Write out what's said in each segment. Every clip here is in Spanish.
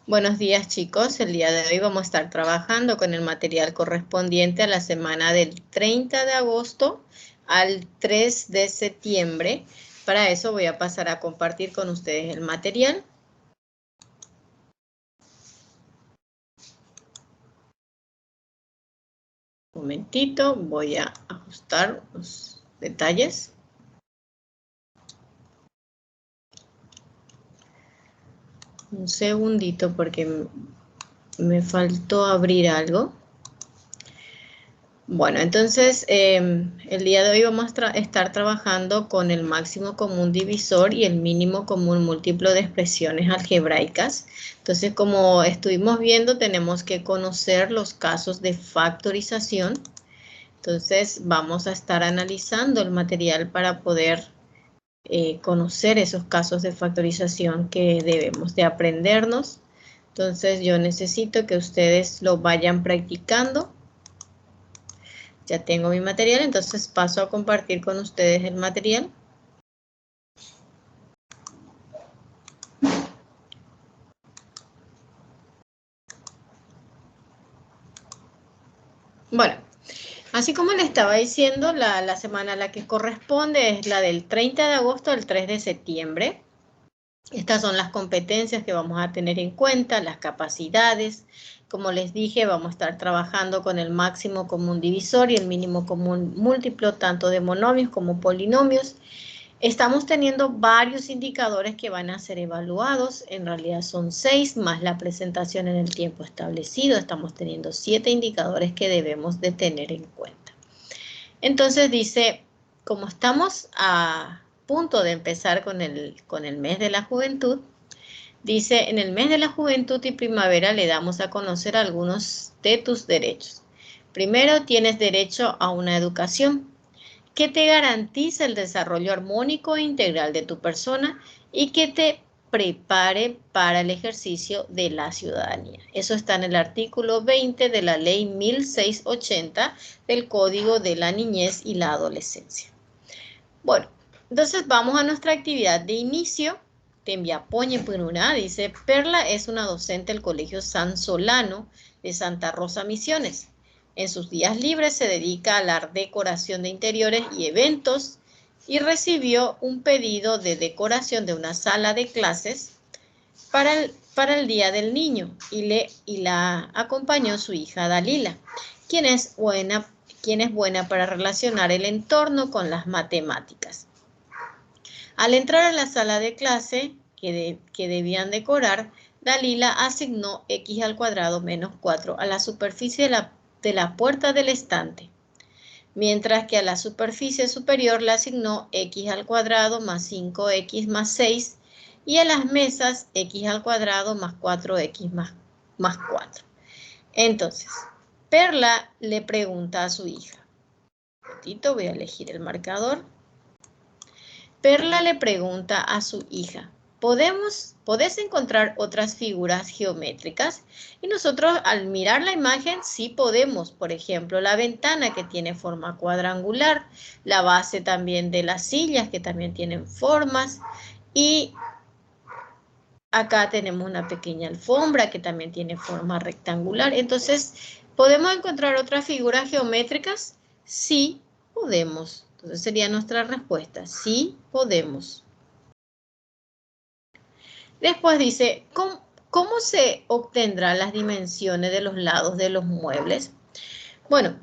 Buenos días, chicos. El día de hoy vamos a estar trabajando con el material correspondiente a la semana del 30 de agosto al 3 de septiembre. Para eso voy a pasar a compartir con ustedes el material. Un momentito, voy a ajustar los detalles. Un segundito porque me faltó abrir algo. Bueno, entonces el día de hoy vamos a estar trabajando con el máximo común divisor y el mínimo común múltiplo de expresiones algebraicas. Entonces, como estuvimos viendo, tenemos que conocer los casos de factorización. Entonces, vamos a estar analizando el material para poder conocer esos casos de factorización que debemos de aprendernos. Entonces, yo necesito que ustedes lo vayan practicando. Ya tengo mi material, entonces paso a compartir con ustedes el material. Bueno, así como les estaba diciendo, la semana a la que corresponde es la del 30 de agosto al 3 de septiembre. Estas son las competencias que vamos a tener en cuenta, las capacidades. Como les dije, vamos a estar trabajando con el máximo común divisor y el mínimo común múltiplo, tanto de monomios como polinomios. Estamos teniendo varios indicadores que van a ser evaluados, en realidad son 6 más la presentación en el tiempo establecido, estamos teniendo 7 indicadores que debemos de tener en cuenta. Entonces dice, como estamos a punto de empezar con el mes de la juventud, dice, en el mes de la juventud y primavera le damos a conocer algunos de tus derechos. Primero, tienes derecho a una educación que te garantice el desarrollo armónico e integral de tu persona y que te prepare para el ejercicio de la ciudadanía. Eso está en el artículo 20 de la ley 1680 del Código de la Niñez y la Adolescencia. Bueno, entonces vamos a nuestra actividad de inicio. Te envía Poñe Pununa, dice, Perla es una docente del Colegio San Solano de Santa Rosa Misiones. En sus días libres se dedica a la decoración de interiores y eventos y recibió un pedido de decoración de una sala de clases para el Día del Niño y la acompañó su hija Dalila, quien es buena para relacionar el entorno con las matemáticas. Al entrar a la sala de clase que debían decorar, Dalila asignó x al cuadrado menos 4 a la superficie de la puerta del estante, mientras que a la superficie superior le asignó x al cuadrado más 5x más 6 y a las mesas x al cuadrado más 4x más 4. Entonces, Perla le pregunta a su hija. Voy a elegir el marcador. Perla le pregunta a su hija, ¿podés encontrar otras figuras geométricas? Y nosotros al mirar la imagen sí podemos, por ejemplo, la ventana que tiene forma cuadrangular, la base también de las sillas que también tienen formas y acá tenemos una pequeña alfombra que también tiene forma rectangular. Entonces, ¿podemos encontrar otras figuras geométricas? Sí, podemos. Entonces sería nuestra respuesta, sí podemos. Después dice, ¿cómo se obtendrán las dimensiones de los lados de los muebles? Bueno,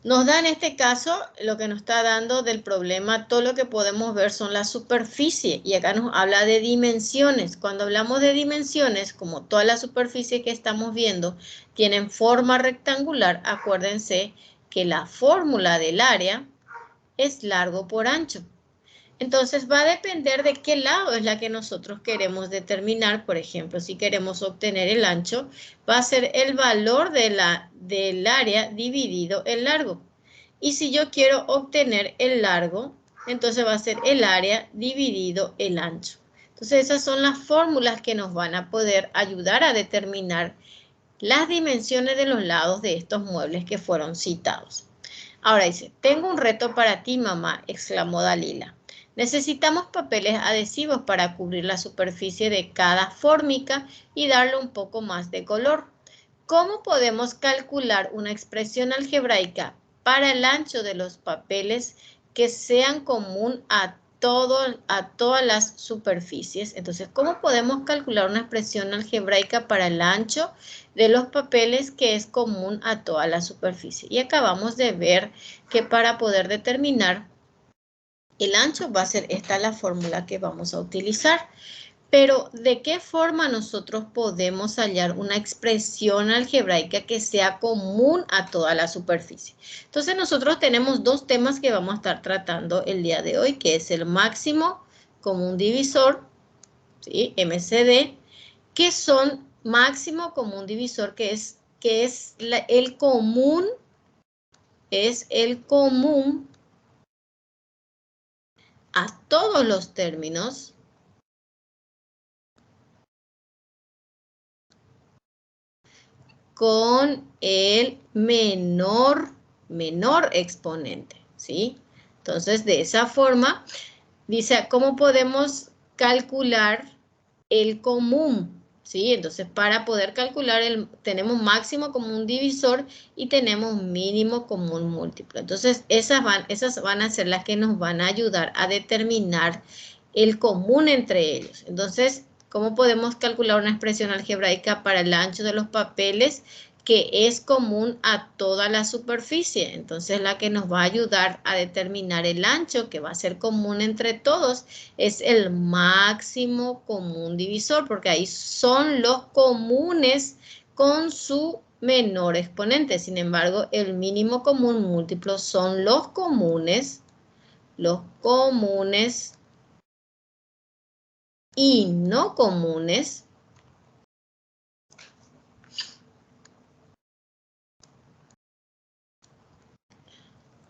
nos da en este caso lo que nos está dando del problema, todo lo que podemos ver son las superficies y acá nos habla de dimensiones. Cuando hablamos de dimensiones, como todas las superficies que estamos viendo tienen forma rectangular, acuérdense que la fórmula del área es largo por ancho. Entonces va a depender de qué lado es la que nosotros queremos determinar. Por ejemplo, si queremos obtener el ancho, va a ser el valor del área dividido el largo. Y si yo quiero obtener el largo, entonces va a ser el área dividido el ancho. Entonces esas son las fórmulas que nos van a poder ayudar a determinar las dimensiones de los lados de estos muebles que fueron citados. Ahora dice, tengo un reto para ti, mamá, exclamó Dalila. Necesitamos papeles adhesivos para cubrir la superficie de cada fórmica y darle un poco más de color. ¿Cómo podemos calcular una expresión algebraica para el ancho de los papeles que sean común a todas las superficies? Entonces, ¿cómo podemos calcular una expresión algebraica para el ancho de los papeles que es común a toda la superficie? Y acabamos de ver que para poder determinar el ancho va a ser esta la fórmula que vamos a utilizar. Pero, ¿de qué forma nosotros podemos hallar una expresión algebraica que sea común a toda la superficie? Entonces, nosotros tenemos dos temas que vamos a estar tratando el día de hoy, que es el máximo común divisor, ¿sí? MCD, que son máximo común divisor, que es el común a todos los términos con el menor exponente, ¿sí? Entonces, de esa forma, dice, ¿cómo podemos calcular el común? ¿Sí? Entonces, para poder calcular, tenemos máximo común divisor y tenemos mínimo común múltiplo. Entonces, esas van a ser las que nos van a ayudar a determinar el común entre ellos. Entonces, ¿cómo podemos calcular una expresión algebraica para el ancho de los papeles que es común a toda la superficie? Entonces, la que nos va a ayudar a determinar el ancho, que va a ser común entre todos, es el máximo común divisor, porque ahí son los comunes con su menor exponente. Sin embargo, el mínimo común múltiplo son los comunes y no comunes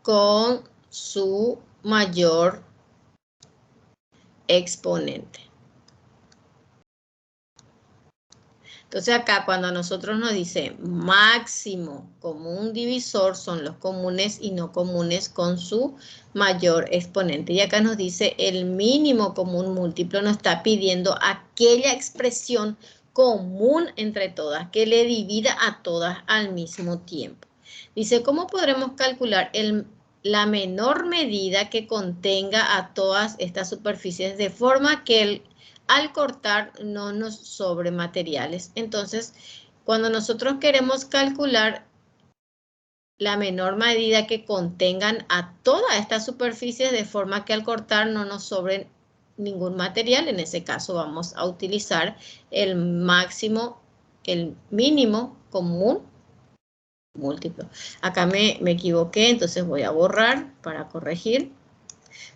con su mayor exponente. Entonces acá cuando a nosotros nos dice máximo común divisor son los comunes y no comunes con su mayor exponente. Y acá nos dice el mínimo común múltiplo, nos está pidiendo aquella expresión común entre todas, que le divida a todas al mismo tiempo. Dice, ¿cómo podremos calcular la menor medida que contenga a todas estas superficies de forma que al cortar no nos sobre materiales? Entonces, cuando nosotros queremos calcular la menor medida que contengan a todas estas superficies de forma que al cortar no nos sobre ningún material, en ese caso vamos a utilizar el mínimo común múltiplo. Acá me equivoqué, entonces voy a borrar para corregir,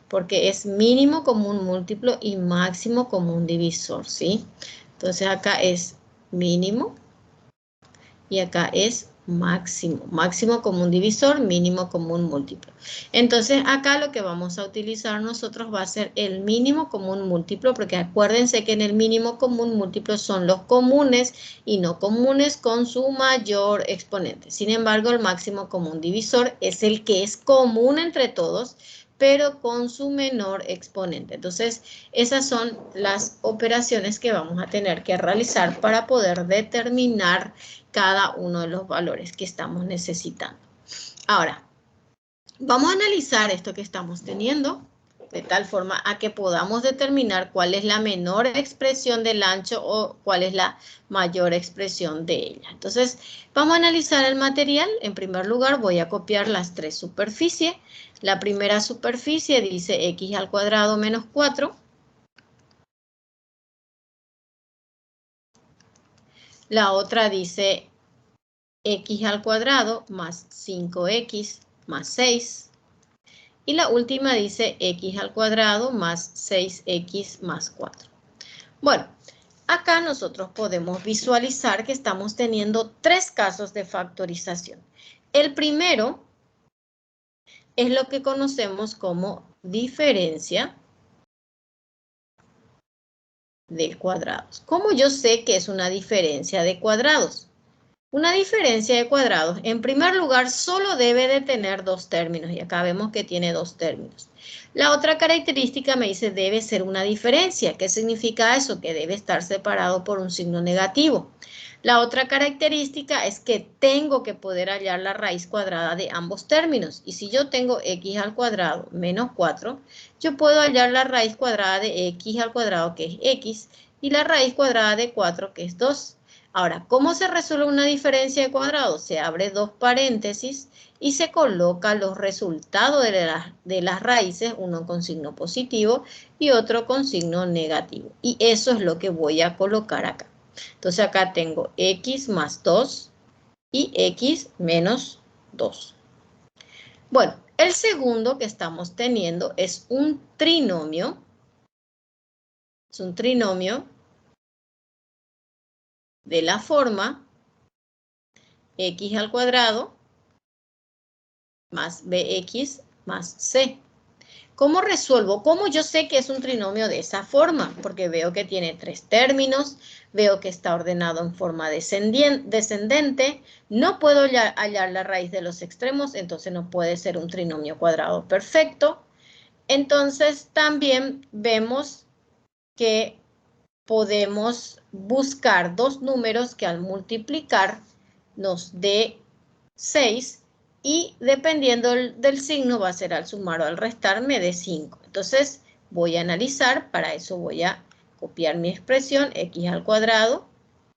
porque es mínimo común múltiplo y máximo común divisor, ¿sí? Entonces acá es mínimo y acá es máximo. Máximo común divisor, mínimo común múltiplo. Entonces acá lo que vamos a utilizar nosotros va a ser el mínimo común múltiplo, porque acuérdense que en el mínimo común múltiplo son los comunes y no comunes con su mayor exponente. Sin embargo, el máximo común divisor es el que es común entre todos, pero con su menor exponente. Entonces, esas son las operaciones que vamos a tener que realizar para poder determinar cada uno de los valores que estamos necesitando. Ahora, vamos a analizar esto que estamos teniendo de tal forma a que podamos determinar cuál es la menor expresión del ancho o cuál es la mayor expresión de ella. Entonces, vamos a analizar el material. En primer lugar, voy a copiar las tres superficies. La primera superficie dice x al cuadrado menos 4. La otra dice x al cuadrado más 5x más 6. Y la última dice x al cuadrado más 6x más 4. Bueno, acá nosotros podemos visualizar que estamos teniendo tres casos de factorización. El primero es lo que conocemos como diferencia de cuadrados. ¿Cómo yo sé que es una diferencia de cuadrados? Una diferencia de cuadrados, en primer lugar, solo debe de tener dos términos, y acá vemos que tiene dos términos. La otra característica me dice debe ser una diferencia. ¿Qué significa eso? Que debe estar separado por un signo negativo. La otra característica es que tengo que poder hallar la raíz cuadrada de ambos términos. Y si yo tengo x al cuadrado menos 4, yo puedo hallar la raíz cuadrada de x al cuadrado, que es x, y la raíz cuadrada de 4, que es 2. Ahora, ¿cómo se resuelve una diferencia de cuadrados? Se abre dos paréntesis y se coloca los resultados de las raíces, uno con signo positivo y otro con signo negativo. Y eso es lo que voy a colocar acá. Entonces acá tengo x más 2 y x menos 2. Bueno, el segundo que estamos teniendo es un trinomio. Es un trinomio de la forma x al cuadrado más bx más c. ¿Cómo resuelvo? ¿Cómo yo sé que es un trinomio de esa forma? Porque veo que tiene tres términos, veo que está ordenado en forma descendente, no puedo hallar la raíz de los extremos, entonces no puede ser un trinomio cuadrado perfecto. Entonces también vemos que podemos buscar dos números que al multiplicar nos dé 6 y dependiendo del signo va a ser al sumar o al restar me dé 5. Entonces voy a analizar, para eso voy a copiar mi expresión x al cuadrado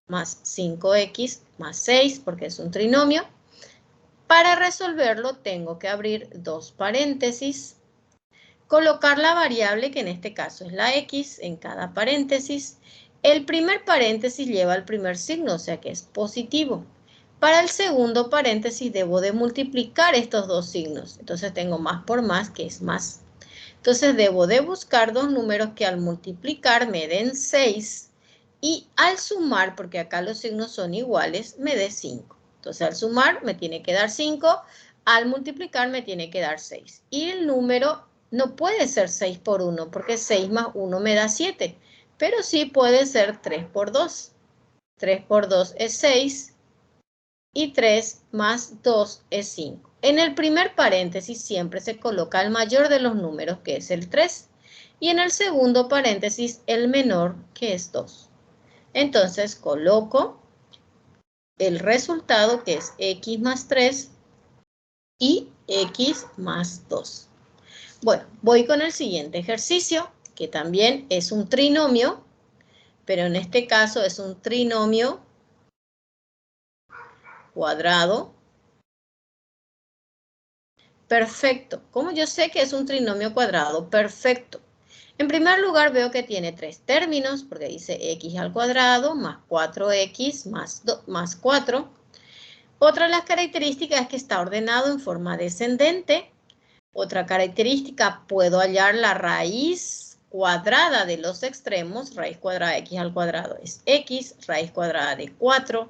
más 5x más 6 porque es un trinomio. Para resolverlo tengo que abrir dos paréntesis, colocar la variable que en este caso es la x en cada paréntesis. El primer paréntesis lleva el primer signo, o sea que es positivo. Para el segundo paréntesis debo de multiplicar estos dos signos. Entonces tengo más por más, que es más. Entonces debo de buscar dos números que al multiplicar me den 6 y al sumar, porque acá los signos son iguales, me dé 5. Entonces al sumar me tiene que dar 5, al multiplicar me tiene que dar 6. Y el número no puede ser 6 por 1, porque 6 más 1 me da 7, pero sí puede ser 3 por 2. 3 por 2 es 6 y 3 más 2 es 5. En el primer paréntesis siempre se coloca el mayor de los números, que es el 3, y en el segundo paréntesis el menor, que es 2. Entonces coloco el resultado, que es x más 3 y x más 2. Bueno, voy con el siguiente ejercicio, que también es un trinomio, pero en este caso es un trinomio cuadrado perfecto. ¿Cómo yo sé que es un trinomio cuadrado perfecto? En primer lugar veo que tiene tres términos, porque dice x al cuadrado más 4x más 4. Otra de las características es que está ordenado en forma descendente. Otra característica, puedo hallar la raíz cuadrada de los extremos. Raíz cuadrada de x al cuadrado es x, raíz cuadrada de 4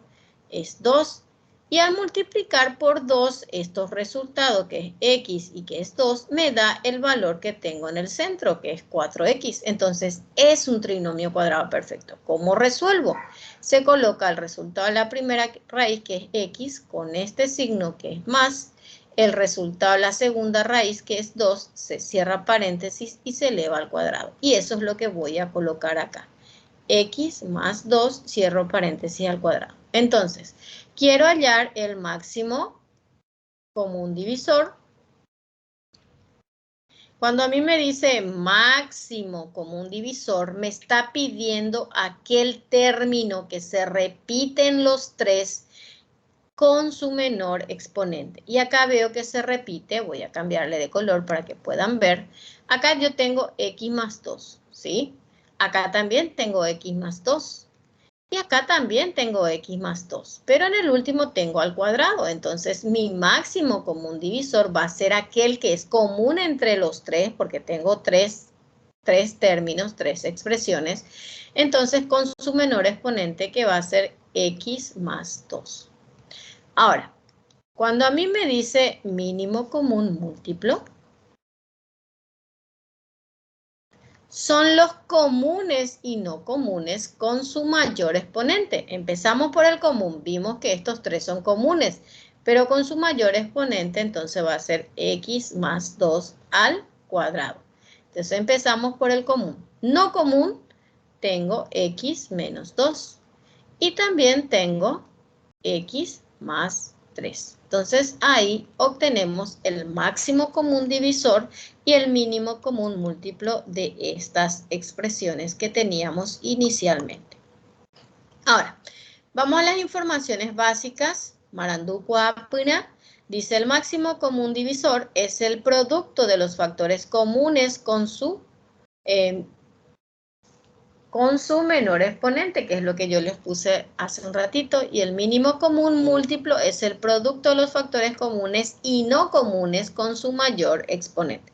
es 2. Y al multiplicar por 2 estos resultados, que es x y que es 2, me da el valor que tengo en el centro, que es 4x. Entonces, es un trinomio cuadrado perfecto. ¿Cómo resuelvo? Se coloca el resultado de la primera raíz, que es x, con este signo que es más. El resultado de la segunda raíz, que es 2, se cierra paréntesis y se eleva al cuadrado. Y eso es lo que voy a colocar acá. X más 2, cierro paréntesis al cuadrado. Entonces, quiero hallar el máximo común divisor. Cuando a mí me dice máximo común divisor, me está pidiendo aquel término que se repite en los tres con su menor exponente. Y acá veo que se repite, voy a cambiarle de color para que puedan ver. Acá yo tengo x más 2, ¿sí? Acá también tengo x más 2. Y acá también tengo x más 2, pero en el último tengo al cuadrado. Entonces mi máximo común divisor va a ser aquel que es común entre los tres, porque tengo tres términos, tres expresiones. Entonces con su menor exponente, que va a ser x más 2. Ahora, cuando a mí me dice mínimo común múltiplo, son los comunes y no comunes con su mayor exponente. Empezamos por el común, vimos que estos tres son comunes, pero con su mayor exponente entonces va a ser x más 2 al cuadrado. Entonces empezamos por el común. No común, tengo x menos 2 y también tengo x más 3. Entonces ahí obtenemos el máximo común divisor y el mínimo común múltiplo de estas expresiones que teníamos inicialmente. Ahora, vamos a las informaciones básicas. Maranducuapuna dice el máximo común divisor es el producto de los factores comunes con su menor exponente, que es lo que yo les puse hace un ratito, y el mínimo común múltiplo es el producto de los factores comunes y no comunes con su mayor exponente.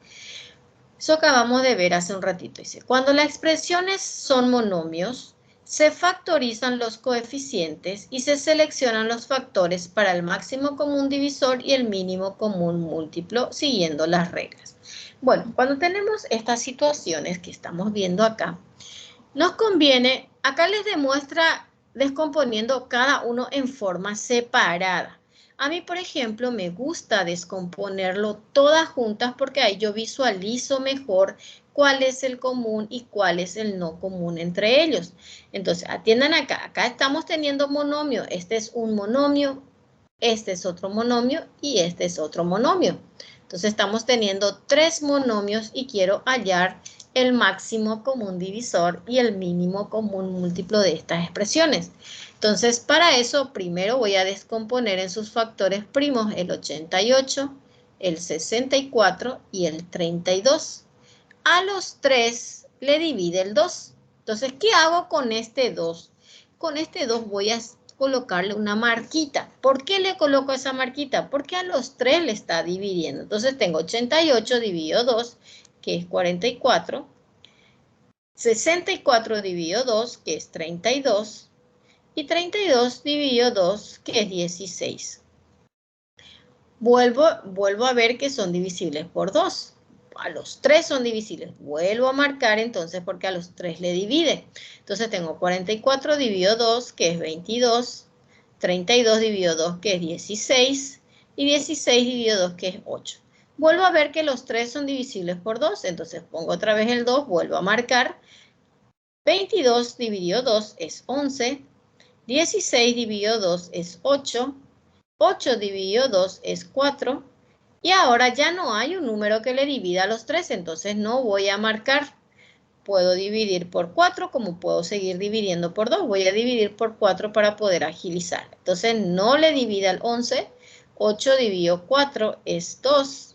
Eso acabamos de ver hace un ratito. Dice, cuando las expresiones son monomios, se factorizan los coeficientes y se seleccionan los factores para el máximo común divisor y el mínimo común múltiplo siguiendo las reglas. Bueno, cuando tenemos estas situaciones que estamos viendo acá, nos conviene, acá les demuestra descomponiendo cada uno en forma separada. A mí, por ejemplo, me gusta descomponerlo todas juntas porque ahí yo visualizo mejor cuál es el común y cuál es el no común entre ellos. Entonces, atiendan acá. Acá estamos teniendo monomio. Este es un monomio, este es otro monomio y este es otro monomio. Entonces, estamos teniendo tres monomios y quiero hallar el máximo común divisor y el mínimo común múltiplo de estas expresiones. Entonces, para eso, primero voy a descomponer en sus factores primos el 88, el 64 y el 32. A los 3 le divide el 2. Entonces, ¿qué hago con este 2? Con este 2 voy a colocarle una marquita. ¿Por qué le coloco esa marquita? Porque a los 3 le está dividiendo. Entonces, tengo 88 dividido 2, que es 44, 64 dividido 2, que es 32, y 32 dividido 2, que es 16. Vuelvo a ver que son divisibles por 2. A los 3 son divisibles. Vuelvo a marcar entonces porque a los 3 le divide. Entonces tengo 44 dividido 2, que es 22, 32 dividido 2, que es 16, y 16 dividido 2, que es 8. Vuelvo a ver que los 3 son divisibles por 2, entonces pongo otra vez el 2, vuelvo a marcar. 22 dividido 2 es 11, 16 dividido 2 es 8, 8 dividido 2 es 4, y ahora ya no hay un número que le divida a los 3, entonces no voy a marcar. Puedo dividir por 4, como puedo seguir dividiendo por 2. Voy a dividir por 4 para poder agilizar. Entonces no le divide al 11, 8 dividido 4 es 2,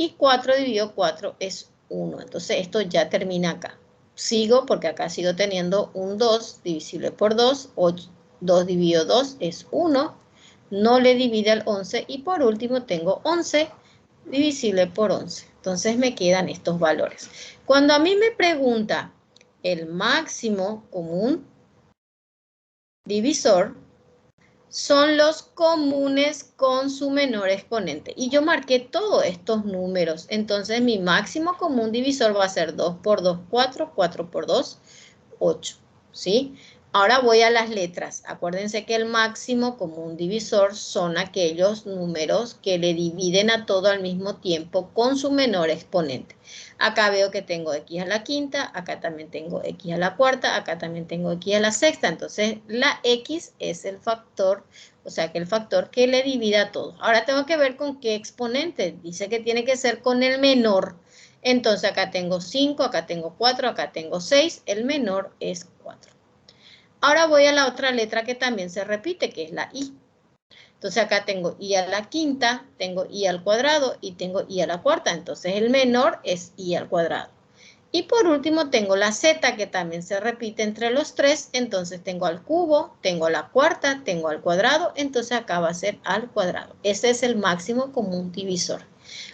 y 4 dividido 4 es 1. Entonces esto ya termina acá. Sigo porque acá sigo teniendo un 2 divisible por 2, 2 dividido 2 es 1, no le divide al 11 y por último tengo 11 divisible por 11. Entonces me quedan estos valores. Cuando a mí me pregunta el máximo común divisor, son los comunes con su menor exponente. Y yo marqué todos estos números. Entonces mi máximo común divisor va a ser 2 por 2, 4, 4 por 2, 8. ¿Sí? Ahora voy a las letras. Acuérdense que el máximo común divisor son aquellos números que le dividen a todo al mismo tiempo con su menor exponente. Acá veo que tengo x a la quinta, acá también tengo x a la cuarta, acá también tengo x a la sexta. Entonces la x es el factor, o sea que el factor que le divide a todos. Ahora tengo que ver con qué exponente. Dice que tiene que ser con el menor. Entonces acá tengo 5, acá tengo 4, acá tengo 6. El menor es 4. Ahora voy a la otra letra que también se repite, que es la i. Entonces acá tengo i a la quinta, tengo i al cuadrado y tengo i a la cuarta. Entonces el menor es i al cuadrado. Y por último tengo la z que también se repite entre los tres. Entonces tengo al cubo, tengo a la cuarta, tengo al cuadrado. Entonces acá va a ser al cuadrado. Ese es el máximo común divisor.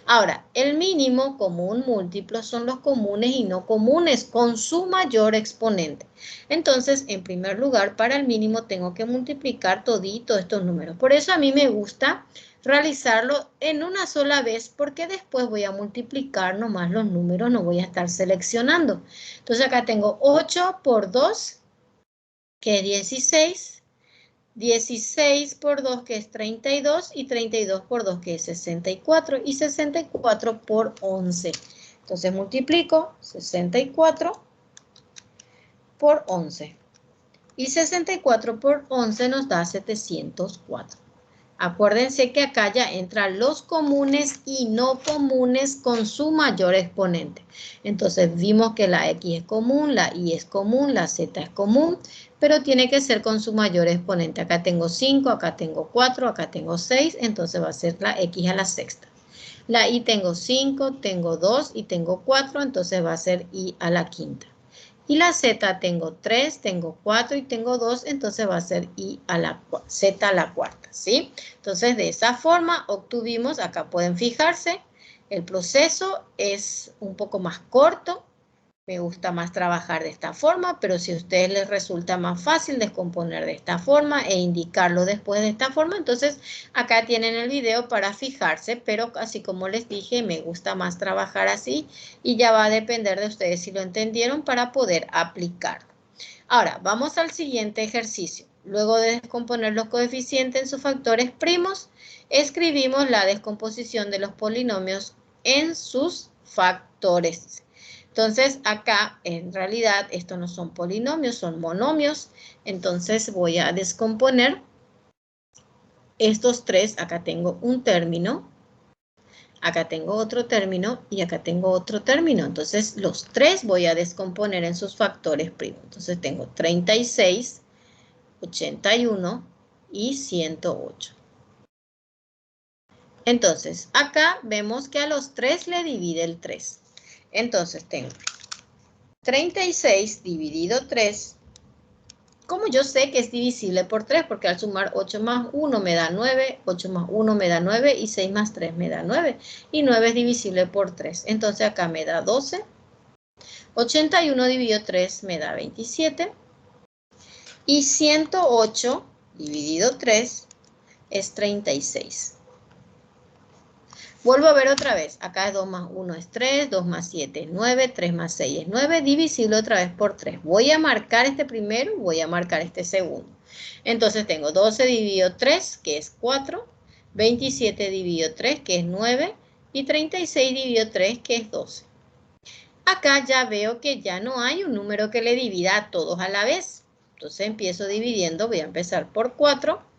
Ahora, el mínimo común múltiplo son los comunes y no comunes con su mayor exponente. Entonces, en primer lugar, para el mínimo tengo que multiplicar todito estos números. Por eso a mí me gusta realizarlo en una sola vez porque después voy a multiplicar nomás los números, no voy a estar seleccionando. Entonces acá tengo 8 por 2, que es 16. 16 por 2, que es 32, y 32 por 2, que es 64, y 64 por 11. Entonces multiplico 64 por 11. Y 64 por 11 nos da 704. Acuérdense que acá ya entran los comunes y no comunes con su mayor exponente. Entonces vimos que la X es común, la Y es común, la Z es común, pero tiene que ser con su mayor exponente. Acá tengo 5, acá tengo 4, acá tengo 6, entonces va a ser la X a la sexta. La Y tengo 5, tengo 2 y tengo 4, entonces va a ser Y a la quinta. Y la Z tengo 3, tengo 4 y tengo 2, entonces va a ser Y a la Z a la cuarta, ¿sí? Entonces, de esa forma obtuvimos, acá pueden fijarse, el proceso es un poco más corto. Me gusta más trabajar de esta forma, pero si a ustedes les resulta más fácil descomponer de esta forma e indicarlo después de esta forma, entonces acá tienen el video para fijarse, pero así como les dije, me gusta más trabajar así y ya va a depender de ustedes si lo entendieron para poder aplicarlo. Ahora, vamos al siguiente ejercicio. Luego de descomponer los coeficientes en sus factores primos, escribimos la descomposición de los polinomios en sus factores. Entonces, acá, en realidad, estos no son polinomios, son monomios. Entonces, voy a descomponer estos tres. Acá tengo un término, acá tengo otro término y acá tengo otro término. Entonces, los tres voy a descomponer en sus factores primos. Entonces, tengo 36, 81 y 108. Entonces, acá vemos que a los 3 le divide el 3. Entonces, tengo 36 dividido 3, como yo sé que es divisible por 3, porque al sumar 8 más 1 me da 9, 8 más 1 me da 9 y 6 más 3 me da 9. Y 9 es divisible por 3, entonces acá me da 12. 81 dividido 3 me da 27. Y 108 dividido 3 es 36. Vuelvo a ver otra vez. Acá es 2 más 1 es 3, 2 más 7 es 9, 3 más 6 es 9, divisible otra vez por 3. Voy a marcar este primero, voy a marcar este segundo. Entonces tengo 12 dividido 3, que es 4, 27 dividido 3, que es 9, y 36 dividido 3, que es 12. Acá ya veo que ya no hay un número que le divida a todos a la vez. Entonces empiezo dividiendo, voy a empezar por 4.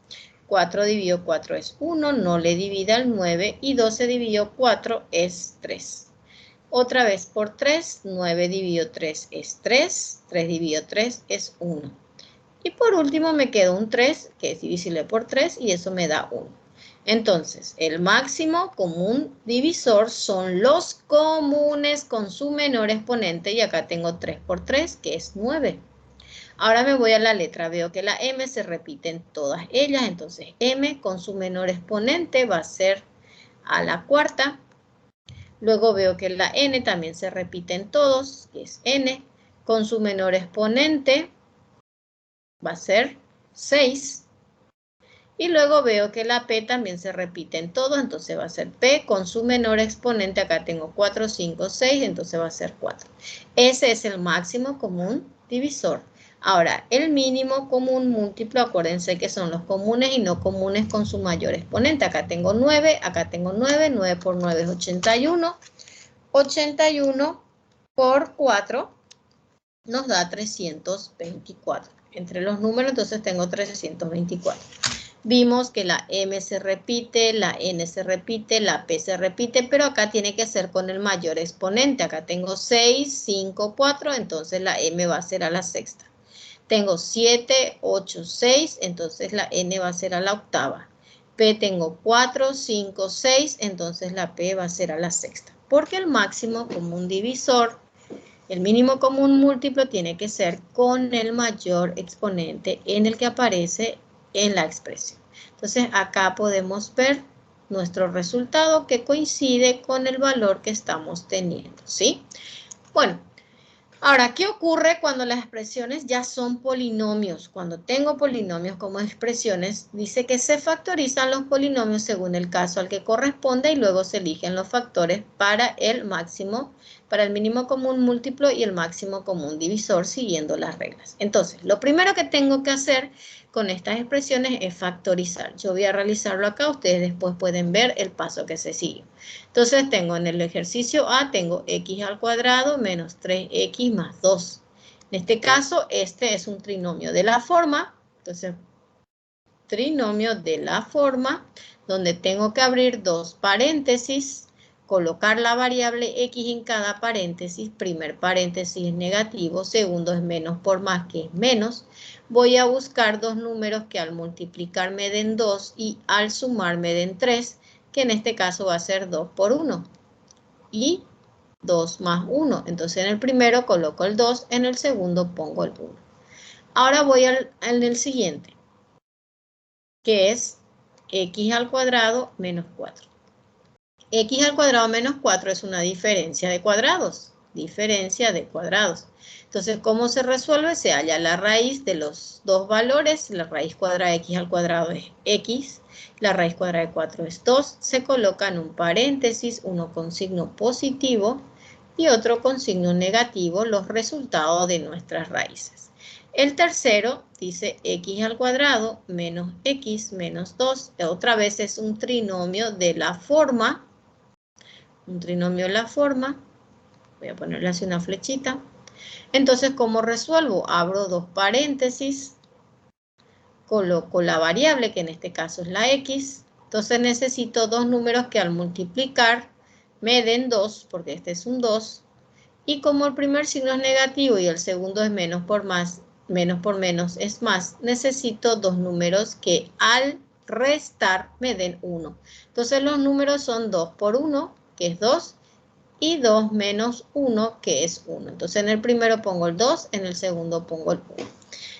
4 dividido 4 es 1, no le divide al 9, y 12 dividido 4 es 3. Otra vez por 3, 9 dividido 3 es 3, 3 dividido 3 es 1. Y por último me queda un 3, que es divisible por 3, y eso me da 1. Entonces, el máximo común divisor son los comunes con su menor exponente, y acá tengo 3 por 3, que es 9. Ahora me voy a la letra, veo que la M se repite en todas ellas, entonces M con su menor exponente va a ser a la cuarta. Luego veo que la N también se repite en todos, que es N, con su menor exponente va a ser 6. Y luego veo que la P también se repite en todos, entonces va a ser P con su menor exponente, acá tengo 4, 5, 6, entonces va a ser 4. Ese es el máximo común divisor. Ahora, el mínimo común múltiplo, acuérdense que son los comunes y no comunes con su mayor exponente. Acá tengo 9, acá tengo 9, 9 por 9 es 81. 81 por 4 nos da 324. Entre los números, entonces tengo 324. Vimos que la M se repite, la N se repite, la P se repite, pero acá tiene que ser con el mayor exponente. Acá tengo 6, 5, 4, entonces la M va a ser a la sexta. Tengo 7, 8, 6, entonces la N va a ser a la octava. P tengo 4, 5, 6, entonces la P va a ser a la sexta. Porque el máximo común divisor, el mínimo común múltiplo tiene que ser con el mayor exponente en el que aparece en la expresión. Entonces acá podemos ver nuestro resultado que coincide con el valor que estamos teniendo, ¿sí? Bueno, Ahora, ¿qué ocurre cuando las expresiones ya son polinomios? Cuando tengo polinomios como expresiones, dice que se factorizan los polinomios según el caso al que corresponde y luego se eligen los factores para el máximo, para el mínimo común múltiplo y el máximo común divisor siguiendo las reglas. Entonces, lo primero que tengo que hacer con estas expresiones es factorizar. Yo voy a realizarlo acá, ustedes después pueden ver el paso que se sigue. Entonces tengo en el ejercicio A, tengo x al cuadrado menos 3x más 2. En este caso, este es un trinomio de la forma. Entonces, trinomio de la forma, donde tengo que abrir dos paréntesis, colocar la variable x en cada paréntesis. Primer paréntesis es negativo, segundo es menos por más, que es menos. Voy a buscar dos números que al multiplicar me den 2 y al sumar me den 3, que en este caso va a ser 2 por 1 y 2 más 1. Entonces en el primero coloco el 2, en el segundo pongo el 1. Ahora voy al siguiente, que es x al cuadrado menos 4. X al cuadrado menos 4 es una diferencia de cuadrados. Diferencia de cuadrados. Entonces, ¿cómo se resuelve? Se halla la raíz de los dos valores. La raíz cuadrada de x al cuadrado es x. La raíz cuadrada de 4 es 2. Se coloca en un paréntesis, uno con signo positivo y otro con signo negativo, los resultados de nuestras raíces. El tercero dice x al cuadrado menos x menos 2. Otra vez es un trinomio de la forma. Un trinomio de la forma. Voy a ponerle así una flechita. Entonces, ¿cómo resuelvo? Abro dos paréntesis. Coloco la variable, que en este caso es la x. Entonces necesito dos números que al multiplicar me den 2, porque este es un 2. Y como el primer signo es negativo y el segundo es menos por más, menos por menos es más, necesito dos números que al restar me den 1. Entonces los números son 2 por 1, que es 2, y 2 menos 1, que es 1. Entonces en el primero pongo el 2, en el segundo pongo el 1.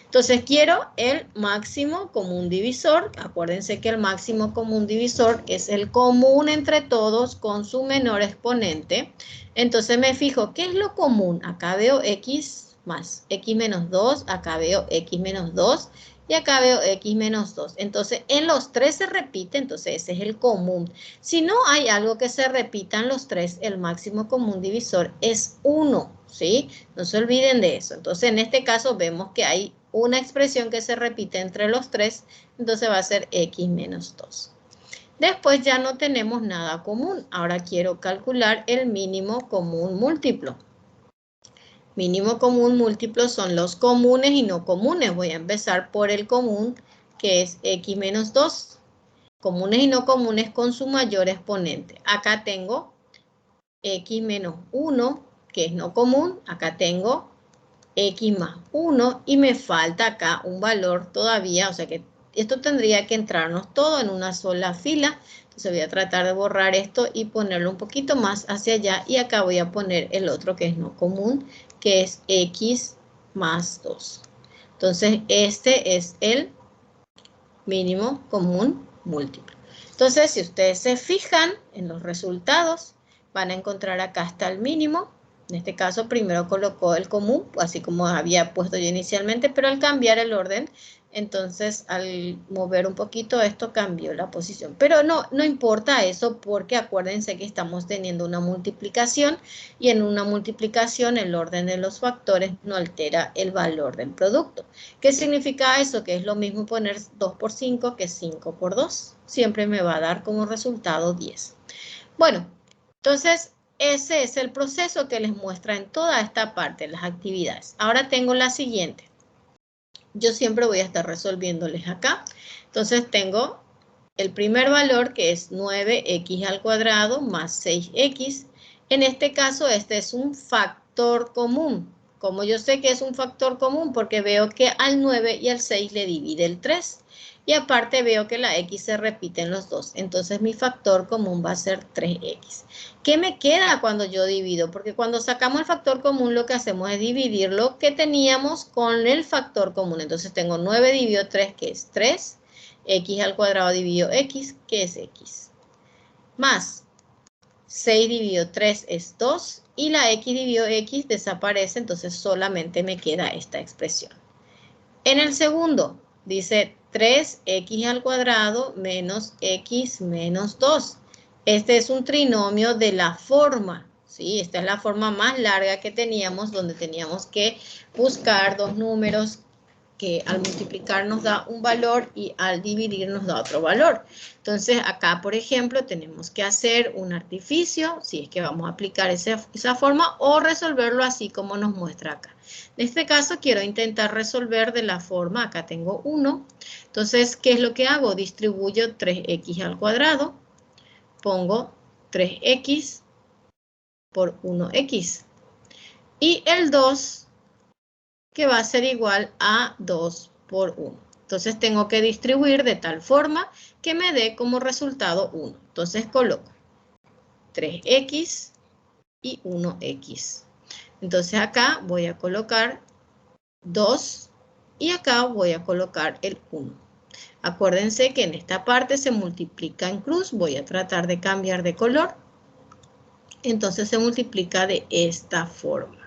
Entonces quiero el máximo común divisor. Acuérdense que el máximo común divisor es el común entre todos con su menor exponente. Entonces me fijo, ¿qué es lo común? Acá veo x más x menos 2, acá veo x menos 2 y acá veo x menos 2. Entonces en los tres se repite, entonces ese es el común. Si no hay algo que se repita en los tres, el máximo común divisor es 1, ¿sí? No se olviden de eso. Entonces en este caso vemos que hay una expresión que se repite entre los tres, entonces va a ser x menos 2. Después ya no tenemos nada común. Ahora quiero calcular el mínimo común múltiplo. Mínimo común múltiplo son los comunes y no comunes. Voy a empezar por el común, que es x menos 2. Comunes y no comunes con su mayor exponente. Acá tengo x menos 1, que es no común. Acá tengo x más 1 y me falta acá un valor todavía, o sea que esto tendría que entrarnos todo en una sola fila. Entonces voy a tratar de borrar esto y ponerlo un poquito más hacia allá y acá voy a poner el otro que es no común, que es x más 2. Entonces este es el mínimo común múltiplo. Entonces si ustedes se fijan en los resultados, van a encontrar acá está el mínimo. En este caso primero colocó el común, así como había puesto yo inicialmente, pero al cambiar el orden, entonces al mover un poquito esto cambió la posición. Pero no importa eso porque acuérdense que estamos teniendo una multiplicación y en una multiplicación el orden de los factores no altera el valor del producto. ¿Qué significa eso? Que es lo mismo poner 2 por 5 que 5 por 2. Siempre me va a dar como resultado 10. Bueno, entonces ese es el proceso que les muestra en toda esta parte, las actividades. Ahora tengo la siguiente. Yo siempre voy a estar resolviéndoles acá. Entonces tengo el primer valor que es 9x al cuadrado más 6x. En este caso este es un factor común. Como yo sé que es un factor común porque veo que al 9 y al 6 le divide el 3. Y aparte veo que la x se repite en los dos. Entonces mi factor común va a ser 3x. ¿Qué me queda cuando yo divido? Porque cuando sacamos el factor común lo que hacemos es dividir lo que teníamos con el factor común. Entonces tengo 9 dividido 3, que es 3. X al cuadrado dividido x, que es x. Más 6 dividido 3 es 2. y la x dividido x desaparece, entonces solamente me queda esta expresión. En el segundo, dice 3x al cuadrado menos x menos 2. Este es un trinomio de la forma, ¿sí? Esta es la forma más larga que teníamos, donde teníamos que buscar dos números que al multiplicar nos da un valor y al dividir nos da otro valor. Entonces, acá, por ejemplo, tenemos que hacer un artificio, si es que vamos a aplicar esa forma, o resolverlo así como nos muestra acá. En este caso, quiero intentar resolver de la forma, acá tengo 1. Entonces, ¿qué es lo que hago? Distribuyo 3x al cuadrado, pongo 3x por 1x. Y el 2, que va a ser igual a 2 por 1. Entonces tengo que distribuir de tal forma que me dé como resultado 1. Entonces coloco 3x y 1x. Entonces acá voy a colocar 2 y acá voy a colocar el 1. Acuérdense que en esta parte se multiplica en cruz. Voy a tratar de cambiar de color. Entonces se multiplica de esta forma.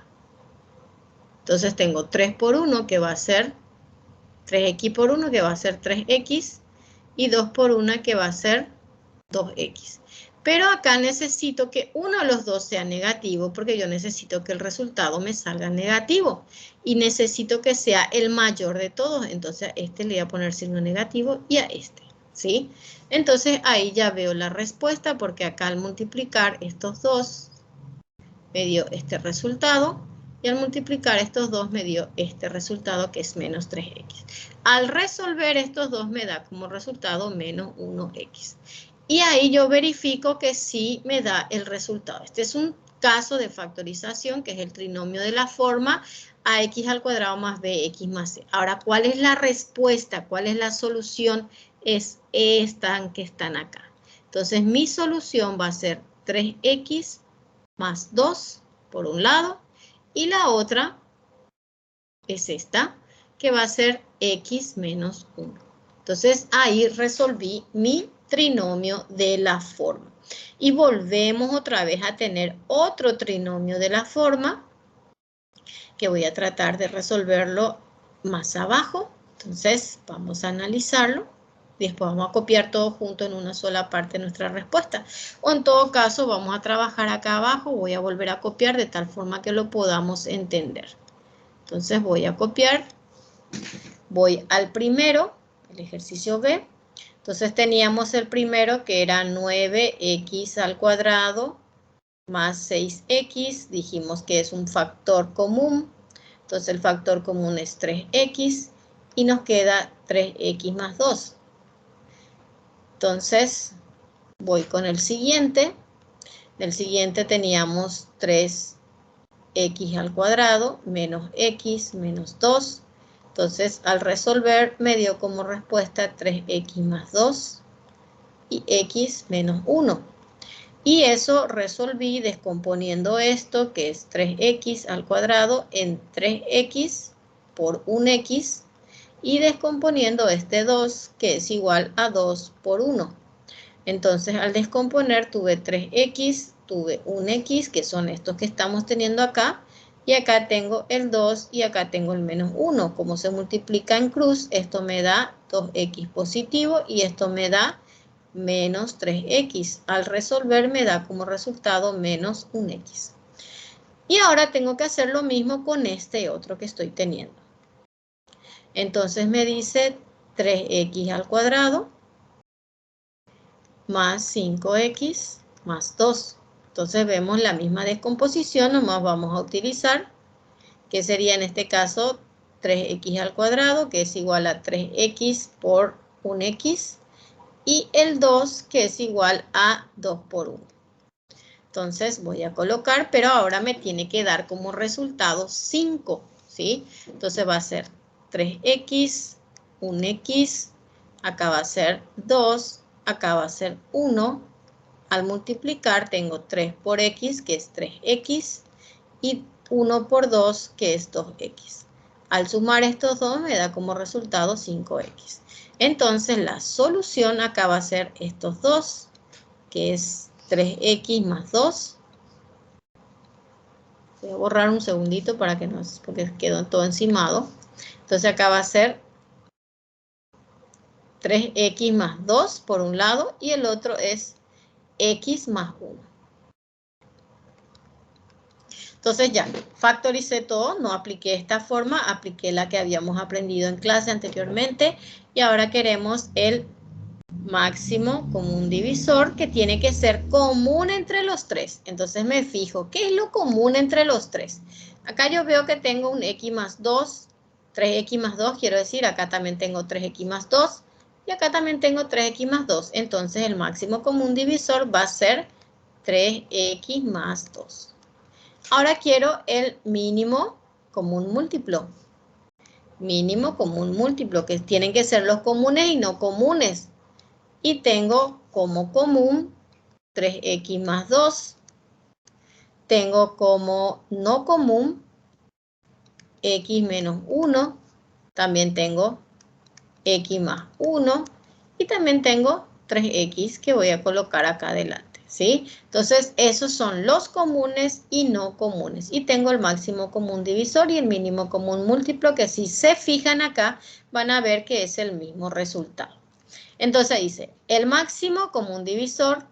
Entonces tengo 3 por 1 que va a ser 3x por 1 que va a ser 3x y 2 por 1 que va a ser 2x. Pero acá necesito que uno de los dos sea negativo porque yo necesito que el resultado me salga negativo y necesito que sea el mayor de todos. Entonces a este le voy a poner signo negativo y a este, ¿sí? Entonces ahí ya veo la respuesta porque acá al multiplicar estos dos me dio este resultado. Y al multiplicar estos dos me dio este resultado que es menos 3x. Al resolver estos dos me da como resultado menos 1x. Y ahí yo verifico que sí me da el resultado. Este es un caso de factorización que es el trinomio de la forma ax al cuadrado más bx más c. Ahora, ¿cuál es la respuesta? ¿Cuál es la solución? Es esta que están acá. Entonces, mi solución va a ser 3x más 2 por un lado. Y la otra es esta, que va a ser x menos 1. Entonces, ahí resolví mi trinomio de la forma. Y volvemos otra vez a tener otro trinomio de la forma, que voy a tratar de resolverlo más abajo. Entonces, vamos a analizarlo. Después vamos a copiar todo junto en una sola parte de nuestra respuesta. O en todo caso, vamos a trabajar acá abajo. Voy a volver a copiar de tal forma que lo podamos entender. Entonces voy a copiar. Voy al primero, el ejercicio B. Entonces teníamos el primero que era 9x al cuadrado más 6x. Dijimos que es un factor común. Entonces el factor común es 3x y nos queda 3x más 2. Entonces, voy con el siguiente. Del siguiente teníamos 3x al cuadrado menos x menos 2. Entonces, al resolver, me dio como respuesta 3x más 2 y x menos 1. Y eso resolví descomponiendo esto, que es 3x al cuadrado, en 3x por 1x. Y descomponiendo este 2, que es igual a 2 por 1. Entonces, al descomponer, tuve 3x, tuve 1x, que son estos que estamos teniendo acá. Y acá tengo el 2 y acá tengo el menos 1. Como se multiplica en cruz, esto me da 2x positivo y esto me da menos 3x. Al resolver, me da como resultado menos 1x. Y ahora tengo que hacer lo mismo con este otro que estoy teniendo. Entonces me dice 3x al cuadrado más 5x más 2. Entonces vemos la misma descomposición, nomás vamos a utilizar, que sería en este caso 3x al cuadrado, que es igual a 3x por 1x, y el 2, que es igual a 2 por 1. Entonces voy a colocar, pero ahora me tiene que dar como resultado 5, ¿sí? Entonces va a ser 3x, 1x, acá va a ser 2, acá va a ser 1. Al multiplicar tengo 3 por x, que es 3x, y 1 por 2, que es 2x. Al sumar estos dos me da como resultado 5x. Entonces la solución acá va a ser estos dos, que es 3x más 2, Voy a borrar un segundito para que no, porque quedó todo encimado. Entonces acá va a ser 3x más 2 por un lado y el otro es x más 1. Entonces ya, factoricé todo, no apliqué esta forma, apliqué la que habíamos aprendido en clase anteriormente y ahora queremos el máximo común divisor que tiene que ser común entre los tres. Entonces me fijo, ¿qué es lo común entre los tres? Acá yo veo que tengo un x más 2, 3x más 2, quiero decir, acá también tengo 3x más 2 y acá también tengo 3x más 2. Entonces el máximo común divisor va a ser 3x más 2. Ahora quiero el mínimo común múltiplo. Mínimo común múltiplo, que tienen que ser los comunes y no comunes. Y tengo como común 3x más 2. Tengo como no común x menos 1. También tengo x más 1. Y también tengo 3x que voy a colocar acá adelante. ¿Sí? Entonces, esos son los comunes y no comunes. Y tengo el máximo común divisor y el mínimo común múltiplo, que si se fijan acá, van a ver que es el mismo resultado. Entonces dice, el máximo común divisor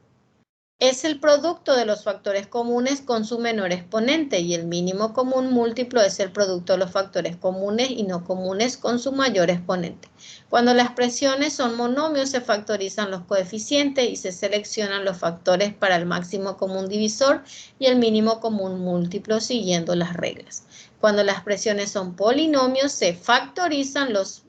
es el producto de los factores comunes con su menor exponente y el mínimo común múltiplo es el producto de los factores comunes y no comunes con su mayor exponente. Cuando las expresiones son monomios se factorizan los coeficientes y se seleccionan los factores para el máximo común divisor y el mínimo común múltiplo siguiendo las reglas. Cuando las expresiones son polinomios se factorizan los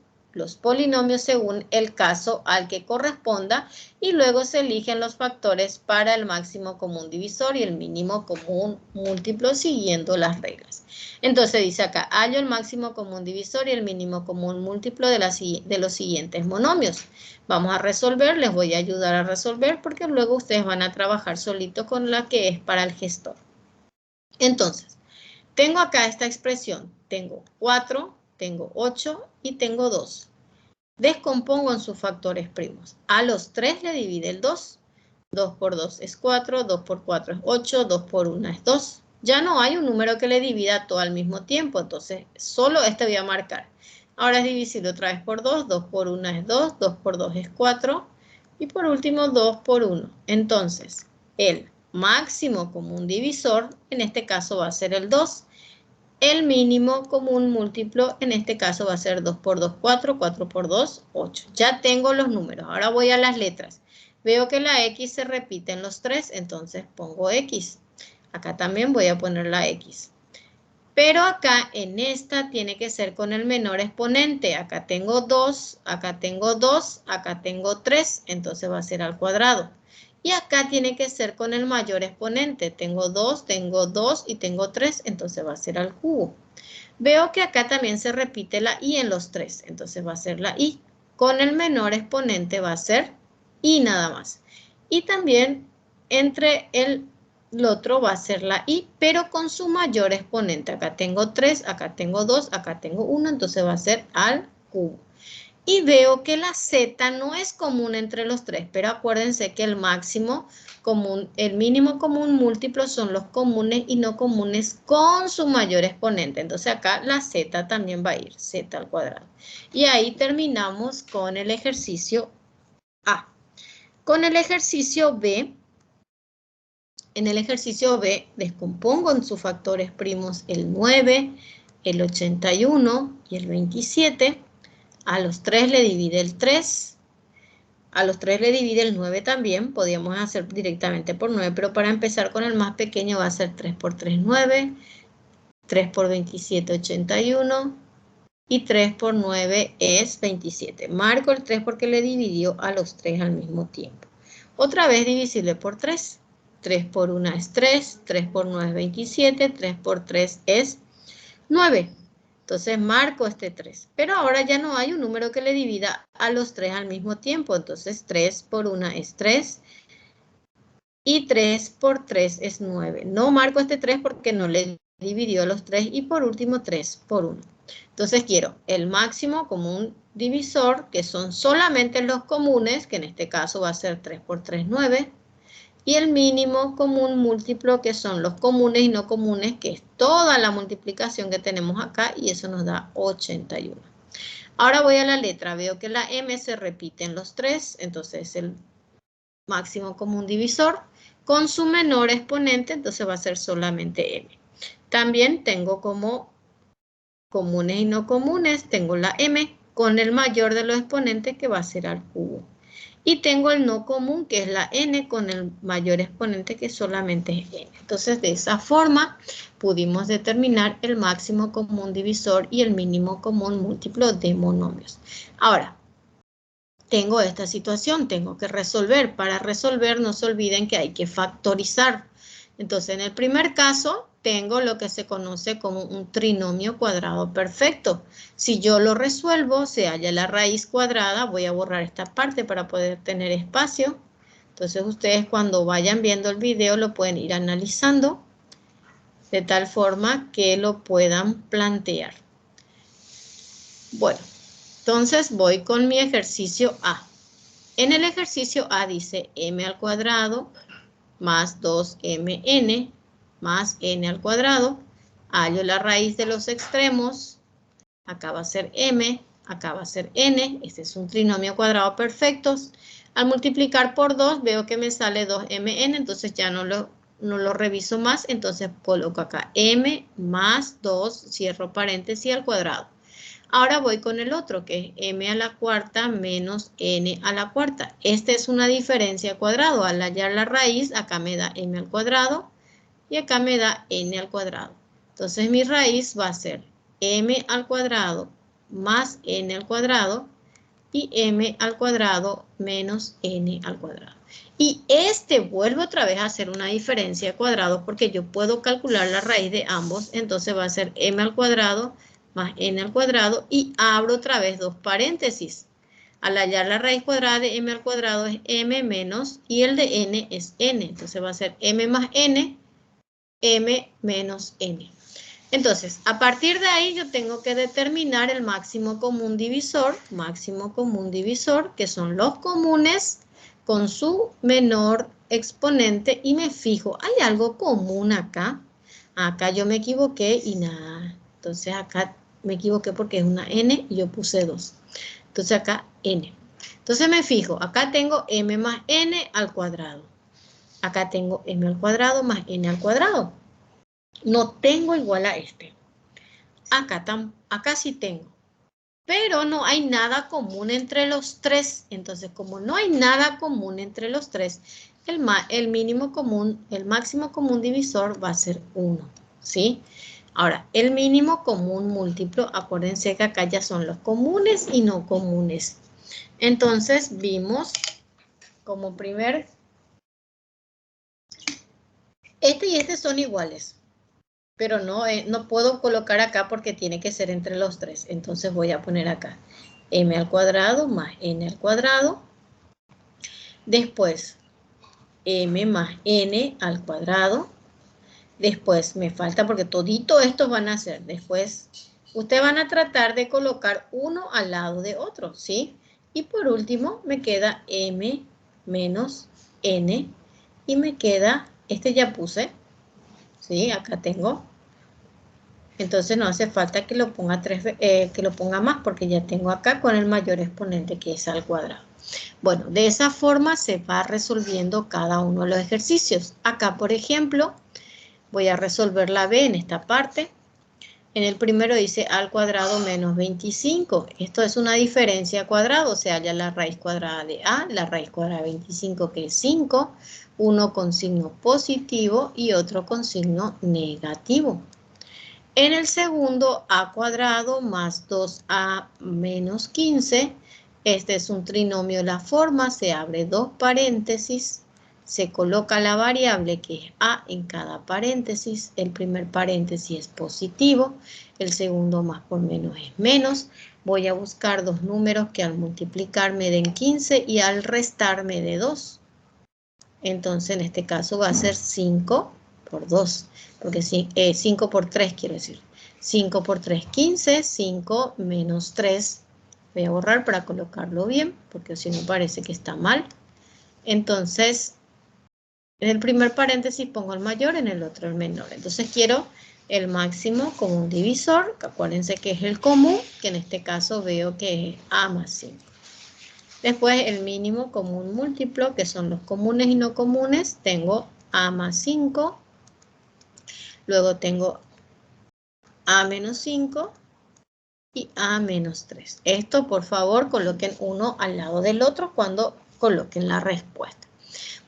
polinomios según el caso al que corresponda y luego se eligen los factores para el máximo común divisor y el mínimo común múltiplo siguiendo las reglas. Entonces dice acá, hallo el máximo común divisor y el mínimo común múltiplo de los siguientes monomios. Vamos a resolver, les voy a ayudar a resolver porque luego ustedes van a trabajar solito con la que es para el gestor. Entonces, tengo acá esta expresión, tengo 4, tengo 8 y tengo 2. Descompongo en sus factores primos. A los 3 le divide el 2. 2 por 2 es 4, 2 por 4 es 8, 2 por 1 es 2. Ya no hay un número que le divida todo al mismo tiempo, entonces solo este voy a marcar. Ahora es divisible otra vez por 2, 2 por 1 es 2, 2 por 2 es 4 y por último 2 por 1. Entonces, el máximo común divisor en este caso va a ser el 2. El mínimo común múltiplo en este caso va a ser 2 por 2, 4, 4 por 2, 8. Ya tengo los números. Ahora voy a las letras. Veo que la X se repite en los 3, entonces pongo X. Acá también voy a poner la X. Pero acá en esta tiene que ser con el menor exponente. Acá tengo 2, acá tengo 2, acá tengo 3, entonces va a ser al cuadrado. Y acá tiene que ser con el mayor exponente. Tengo 2 y tengo 3, entonces va a ser al cubo. Veo que acá también se repite la y en los 3, entonces va a ser la y. Con el menor exponente va a ser y nada más. Y también entre el otro va a ser la y, pero con su mayor exponente. Acá tengo 3, acá tengo 2, acá tengo 1, entonces va a ser al cubo. Y veo que la z no es común entre los tres, pero acuérdense que el máximo común, el mínimo común múltiplo son los comunes y no comunes con su mayor exponente. Entonces acá la z también va a ir, z al cuadrado. Y ahí terminamos con el ejercicio A. Con el ejercicio B, en el ejercicio B descompongo en sus factores primos el 9, el 81 y el 27. A los 3 le divide el 3, a los 3 le divide el 9 también, podríamos hacer directamente por 9, pero para empezar con el más pequeño va a ser 3 por 3, 9, 3 por 27, 81, y 3 por 9 es 27. Marco el 3 porque le dividió a los 3 al mismo tiempo. Otra vez divisible por 3, 3 por 1 es 3, 3 por 9 es 27, 3 por 3 es 9. Entonces marco este 3, pero ahora ya no hay un número que le divida a los 3 al mismo tiempo, entonces 3 por 1 es 3 y 3 por 3 es 9. No marco este 3 porque no le dividió a los 3 y por último 3 por 1. Entonces quiero el máximo común divisor, que son solamente los comunes, que en este caso va a ser 3 por 3, 9, y el mínimo común múltiplo, que son los comunes y no comunes, que es toda la multiplicación que tenemos acá, y eso nos da 81. Ahora voy a la letra, veo que la m se repite en los 3, entonces el máximo común divisor con su menor exponente, entonces va a ser solamente m. También tengo como comunes y no comunes, tengo la m con el mayor de los exponentes, que va a ser al cubo. Y tengo el no común, que es la n, con el mayor exponente, que solamente es n. Entonces, de esa forma, pudimos determinar el máximo común divisor y el mínimo común múltiplo de monomios. Ahora, tengo esta situación, tengo que resolver. Para resolver, no se olviden que hay que factorizar. Entonces, en el primer caso, tengo lo que se conoce como un trinomio cuadrado perfecto. Si yo lo resuelvo, se halla la raíz cuadrada. Voy a borrar esta parte para poder tener espacio. Entonces, ustedes cuando vayan viendo el video lo pueden ir analizando de tal forma que lo puedan plantear. Bueno, entonces voy con mi ejercicio A. En el ejercicio A dice m al cuadrado más 2mn más n al cuadrado. Hallo la raíz de los extremos. Acá va a ser m, acá va a ser n. Este es un trinomio cuadrado perfecto. Al multiplicar por 2 veo que me sale 2mn, entonces ya no lo reviso más. Entonces coloco acá m más 2, cierro paréntesis, al cuadrado. Ahora voy con el otro, que es m a la cuarta menos n a la cuarta. Esta es una diferencia cuadrado. Al hallar la raíz, acá me da m al cuadrado y acá me da n al cuadrado. Entonces mi raíz va a ser m al cuadrado más n al cuadrado y m al cuadrado menos n al cuadrado. Y este vuelve otra vez a hacer una diferencia cuadrado porque yo puedo calcular la raíz de ambos. Entonces va a ser m al cuadrado más n al cuadrado y abro otra vez dos paréntesis. Al hallar la raíz cuadrada de m al cuadrado es m menos y el de n es n. Entonces va a ser m más n, m menos n. Entonces, a partir de ahí yo tengo que determinar el máximo común divisor, que son los comunes con su menor exponente, y me fijo, ¿hay algo común acá? Acá yo me equivoqué y nada. Entonces acá me equivoqué porque es una n y yo puse 2. Entonces acá n. Entonces me fijo, acá tengo m más n al cuadrado. Acá tengo m al cuadrado más n al cuadrado. No tengo igual a este. Acá sí tengo. Pero no hay nada común entre los tres. Entonces, como no hay nada común entre los tres, el mínimo común, el máximo común divisor va a ser 1. ¿Sí? Ahora, el mínimo común múltiplo, acuérdense que acá ya son los comunes y no comunes. Entonces, vimos como primer, este y este son iguales. Pero no puedo colocar acá porque tiene que ser entre los tres. Entonces voy a poner acá m al cuadrado más n al cuadrado. Después m más n al cuadrado. Después me falta porque todito estos van a ser. Después ustedes van a tratar de colocar uno al lado de otro, ¿sí? Y por último me queda m menos n. Y me queda, este ya puse, ¿sí? Acá tengo. Entonces no hace falta que lo ponga que lo ponga más porque ya tengo acá con el mayor exponente, que es al cuadrado. Bueno, de esa forma se va resolviendo cada uno de los ejercicios. Acá, por ejemplo, voy a resolver la B en esta parte. En el primero dice a al cuadrado menos 25. Esto es una diferencia cuadrada, o sea, halla la raíz cuadrada de a, la raíz cuadrada de 25, que es 5, uno con signo positivo y otro con signo negativo. En el segundo, a cuadrado más 2a menos 15. Este es un trinomio. La forma se abre dos paréntesis. Se coloca la variable que es a en cada paréntesis. El primer paréntesis es positivo. El segundo más por menos es menos. Voy a buscar dos números que al multiplicar me den 15 y al restar me dé 2. Entonces en este caso va a ser 5 por 2. Porque 5 por 3 quiero decir. 5 por 3, 15. 5 menos 3. Voy a borrar para colocarlo bien, porque si no parece que está mal. Entonces, En el primer paréntesis pongo el mayor, en el otro el menor. Entonces quiero el máximo común divisor, que acuérdense que es el común, que en este caso veo que es A más 5. Después el mínimo común múltiplo, que son los comunes y no comunes, tengo A más 5. Luego tengo A menos 5 y A menos 3. Esto, por favor, coloquen uno al lado del otro cuando coloquen la respuesta.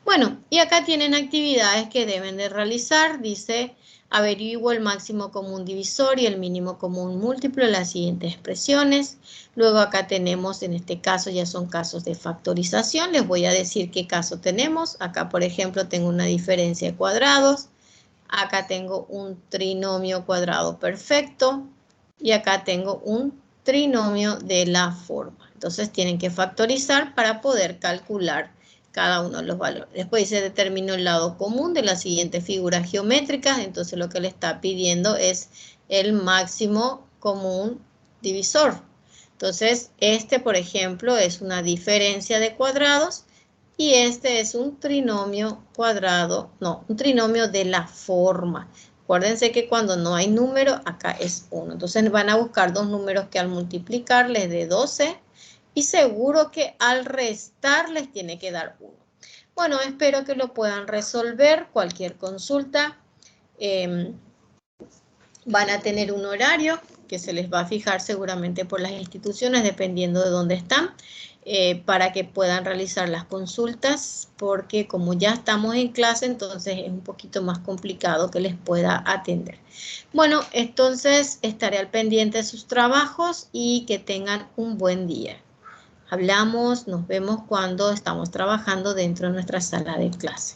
Bueno, y acá tienen actividades que deben de realizar. Dice, averiguo el máximo común divisor y el mínimo común múltiplo de las siguientes expresiones. Luego acá tenemos, en este caso ya son casos de factorización. Les voy a decir qué caso tenemos. Acá, por ejemplo, tengo una diferencia de cuadrados. Acá tengo un trinomio cuadrado perfecto. Y acá tengo un trinomio de la forma. Entonces tienen que factorizar para poder calcular cada uno de los valores. Después dice, determino el lado común de las siguientes figuras geométricas. Entonces lo que le está pidiendo es el máximo común divisor. Entonces este, por ejemplo, es una diferencia de cuadrados y este es un trinomio cuadrado, no, un trinomio de la forma. Acuérdense que cuando no hay número, acá es 1. Entonces van a buscar dos números que al multiplicar les dé 12. Y seguro que al restar les tiene que dar 1. Bueno, espero que lo puedan resolver. Cualquier consulta. Van a tener un horario que se les va a fijar seguramente por las instituciones, dependiendo de dónde están, para que puedan realizar las consultas, porque como ya estamos en clase, entonces es un poquito más complicado que les pueda atender. Bueno, entonces estaré al pendiente de sus trabajos y que tengan un buen día. Hablamos, nos vemos cuando estamos trabajando dentro de nuestra sala de clase.